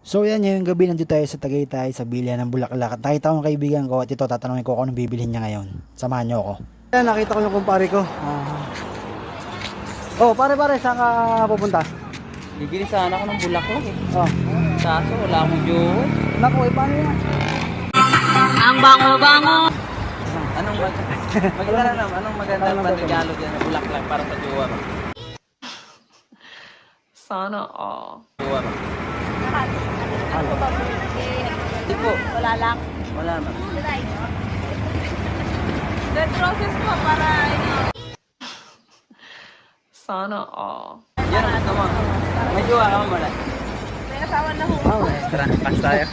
So yan, ngayong gabi nandito tayo sa Tagaytay sa bilya ng Bulaklak. At nakita ko yung kaibigan ko at ito tatanungin ko kung anong bibilhin niya ngayon. Samahan niyo ako. Yan, nakita ko yung kumpare ko. Oh, pare, saan ka pupunta? Bibili sana ako ng bulaklak eh. Oh. Kaso wala akong jowa. Naku, paano yan? Ang bango-bango. Anong magandang panregalo dyan na bulaklak para sa jowa mo? Sana all. Jowa mo? Ano ba birthday? Hindi po. Wala lang. Wala na. Red roses po para Sana all. Yan ang gusto mo. May jowa ka mo wala? May asawa na ho. Tara, pas tayo.